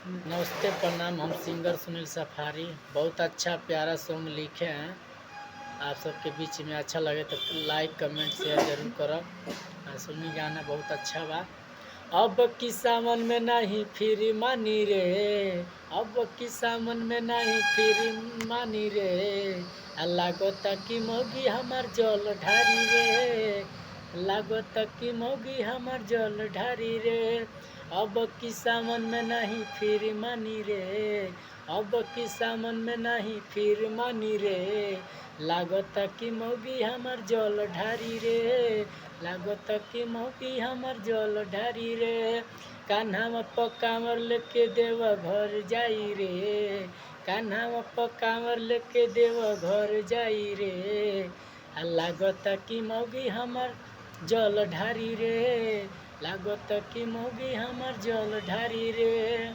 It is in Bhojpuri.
नमस्ते प्रणाम। हम सिंगर सुनील सफारी बहुत अच्छा प्यारा सॉन्ग लिखे हैं। आप सबके बीच में अच्छा लगे तो लाइक कमेंट शेयर जरूर करब। सुनी गाना बहुत अच्छा बा। अब की सावन में नहीं फिर मानी रे, अब की सावन में नहीं फिर मानी रे, लागत की मोगी हमार जल ढारी रे, लागत की मोगी हमार जल ढारी रे। अब की सावन में नहीं फिर मानी रे, अब की सावन में नहीं फिर मानी रे, लागत की मोगी हमार जल ढारी रे, लागत की मोगी हमार जल ढारी रे। कान्हा प कांवर लेके देव घर जाई रे, कान्हा प कांवर लेके देव घर जाई रे, लागत की मोगी हमार जल ढारी रे, लागत की मोगी हमार जल ढारी रे।